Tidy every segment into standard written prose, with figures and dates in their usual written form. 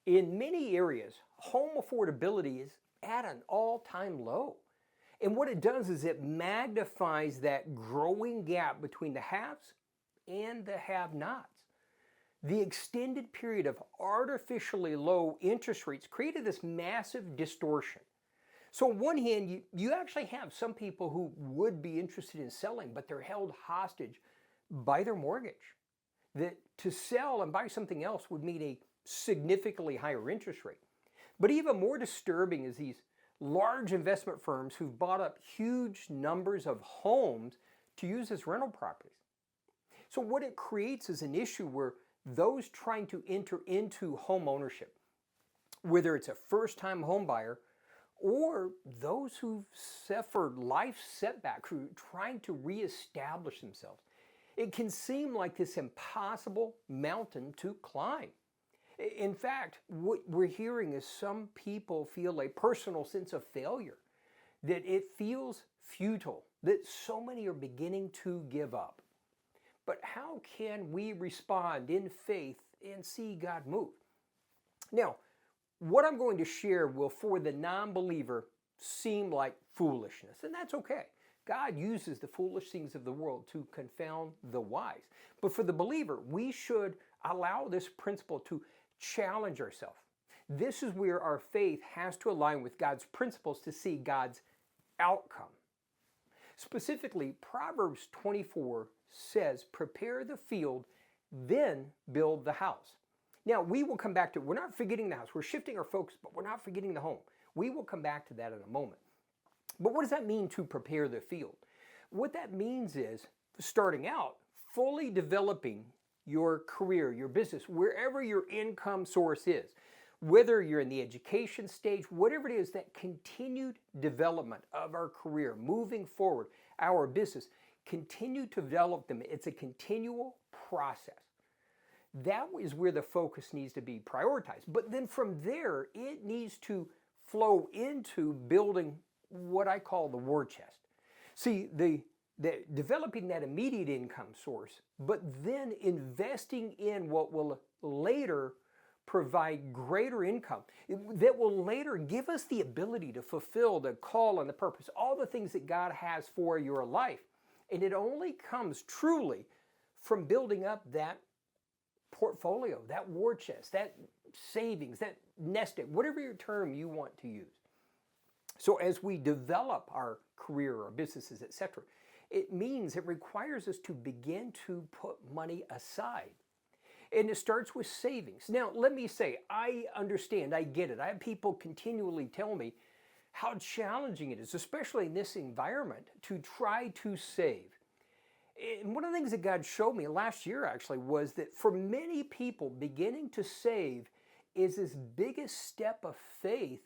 In many areas, home affordability is at an all-time low. And what it does is it magnifies that growing gap between the haves and the have-nots. The extended period of artificially low interest rates created this massive distortion. So on one hand, you actually have some people who would be interested in selling, but they're held hostage by their mortgage. That to sell and buy something else would mean a significantly higher interest rate. But even more disturbing is these large investment firms who've bought up huge numbers of homes to use as rental properties. So what it creates is an issue where those trying to enter into home ownership, whether it's a first-time home buyer or those who've suffered life setbacks, who are trying to reestablish themselves, it can seem like this impossible mountain to climb. In fact, what we're hearing is some people feel a personal sense of failure, that it feels futile, that so many are beginning to give up. But how can we respond in faith and see God move? Now, what I'm going to share will, for the non-believer, seem like foolishness, and that's okay. God uses the foolish things of the world to confound the wise. But for the believer, we should allow this principle to challenge ourselves. This is where our faith has to align with God's principles to see God's outcome. Specifically, Proverbs 24 says, "Prepare the field, then build the house." Now, we will come back to, we're not forgetting the house. We're shifting our focus, but we're not forgetting the home. We will come back to that in a moment. But what does that mean to prepare the field? What that means is, starting out, fully developing your career, your business, wherever your income source is. Whether you're in the education stage, whatever it is, that continued development of our career, moving forward, our business, continue to develop them. It's a continual process. That is where the focus needs to be prioritized. But then from there, it needs to flow into building what I call the war chest. See, the developing that immediate income source, but then investing in what will later provide greater income, that will later give us the ability to fulfill the call and the purpose, all the things that God has for your life. And it only comes truly from building up that portfolio, that war chest, that savings, that nest egg, whatever your term you want to use. So as we develop our career, our businesses, etc., it means it requires us to begin to put money aside. And it starts with savings. Now, let me say, I understand, I get it. I have people continually tell me how challenging it is, especially in this environment, to try to save. And one of the things that God showed me last year actually was that for many people, beginning to save is as big a step of faith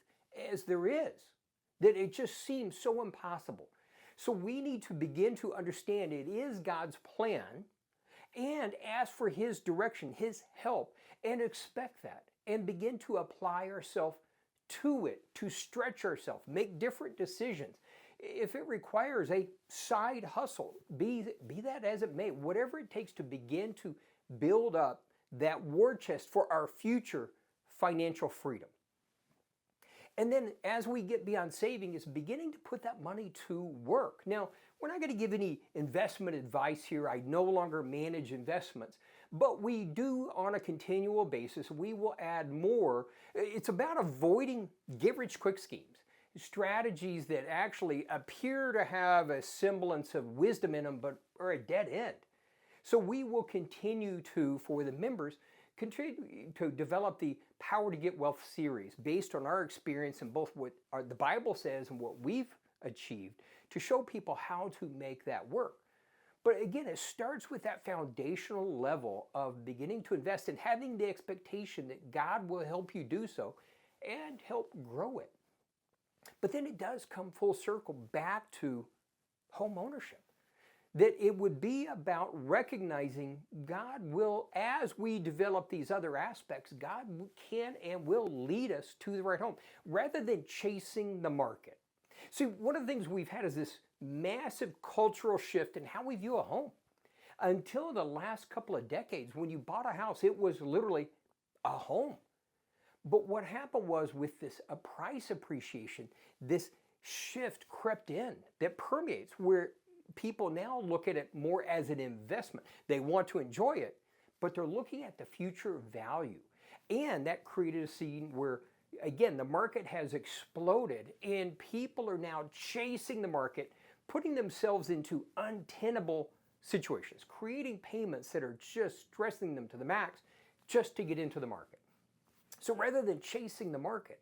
as there is, that it just seems so impossible. So we need to begin to understand it is God's plan and ask for His direction, His help, and expect that and begin to apply ourselves to it, to stretch ourselves, make different decisions. If it requires a side hustle, be that as it may, whatever it takes to begin to build up that war chest for our future financial freedom. And then as we get beyond saving, is beginning to put that money to work. Now, we're not going to give any investment advice here. I no longer manage investments, but we do on a continual basis. We will add more. It's about avoiding get-rich-quick schemes, strategies that actually appear to have a semblance of wisdom in them, but are a dead end. So we will continue to, for the members, continue to develop the Power to Get Wealth series based on our experience in both what the Bible says and what we've achieved to show people how to make that work. But again, it starts with that foundational level of beginning to invest and having the expectation that God will help you do so and help grow it. But then it does come full circle back to home ownership. That it would be about recognizing God will, as we develop these other aspects, God can and will lead us to the right home rather than chasing the market. See, one of the things we've had is this massive cultural shift in how we view a home. Until the last couple of decades, when you bought a house, it was literally a home. But what happened was with this price appreciation, this shift crept in that permeates where people now look at it more as an investment. They want to enjoy it, but they're looking at the future value. And that created a scene where, again, the market has exploded and people are now chasing the market, putting themselves into untenable situations, creating payments that are just stressing them to the max just to get into the market. So rather than chasing the market,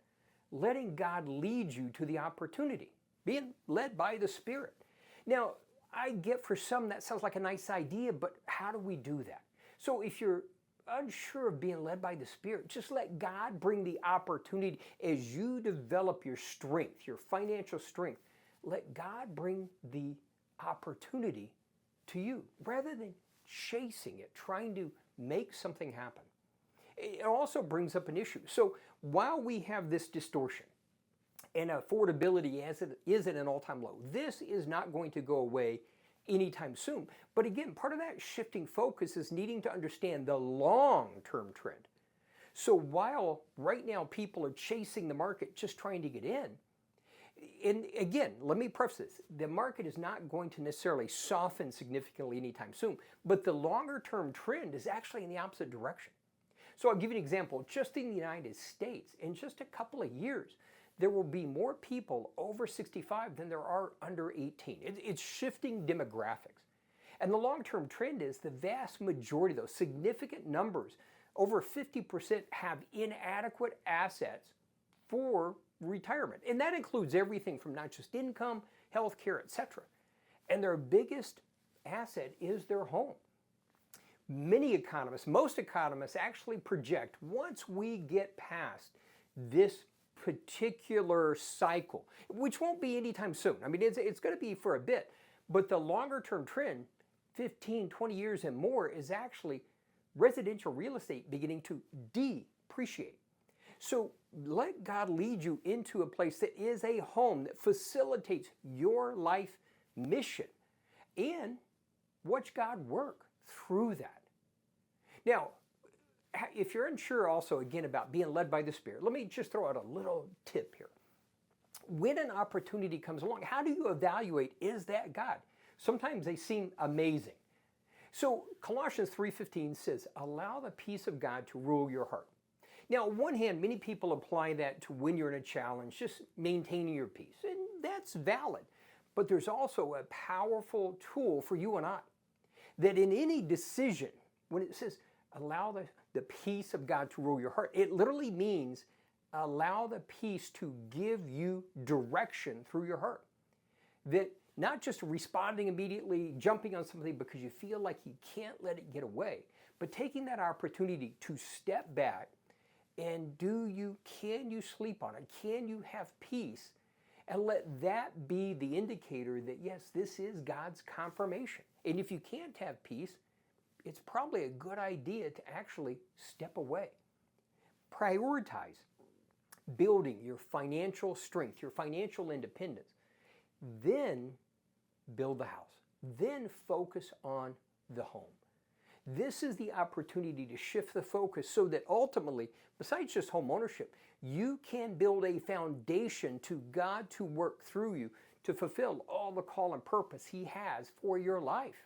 letting God lead you to the opportunity, being led by the Spirit. Now, I get for some that sounds like a nice idea, but how do we do that? So if you're unsure of being led by the Spirit, just let God bring the opportunity as you develop your strength, your financial strength. Let God bring the opportunity to you rather than chasing it, trying to make something happen. It also brings up an issue. So while we have this distortion and affordability as it is at an all-time low, this is not going to go away anytime soon. But again, part of that shifting focus is needing to understand the long-term trend. So while right now people are chasing the market just trying to get in, and again, let me preface this, the market is not going to necessarily soften significantly anytime soon, but the longer-term trend is actually in the opposite direction. So I'll give you an example. Just in the United States, in just a couple of years, there will be more people over 65 than there are under 18. It's shifting demographics. And the long-term trend is the vast majority of those significant numbers, over 50% have inadequate assets for retirement. And that includes everything from not just income, health care, etc. And their biggest asset is their home. Many economists, most economists actually project once we get past this particular cycle, which won't be anytime soon. I mean, it's going to be for a bit, but the longer term trend, 15, 20 years and more, is actually residential real estate beginning to depreciate. So let God lead you into a place that is a home that facilitates your life mission and watch God work through that. Now, if you're unsure also again about being led by the Spirit, let me just throw out a little tip here. When an opportunity comes along, how do you evaluate, is that God? Sometimes they seem amazing. So Colossians 3:15 says, allow the peace of God to rule your heart. Now, on one hand, many people apply that to when you're in a challenge, just maintaining your peace, and that's valid. But there's also a powerful tool for you and I, that in any decision, when it says, allow the peace of God to rule your heart, it literally means allow the peace to give you direction through your heart. That not just responding immediately, jumping on something because you feel like you can't let it get away, but taking that opportunity to step back and can you sleep on it? Can you have peace? And let that be the indicator that yes, this is God's confirmation. And if you can't have peace, it's probably a good idea to actually step away. Prioritize building your financial strength, your financial independence. Then build the house. Then focus on the home. This is the opportunity to shift the focus so that ultimately, besides just home ownership, you can build a foundation to God to work through you to fulfill all the call and purpose He has for your life.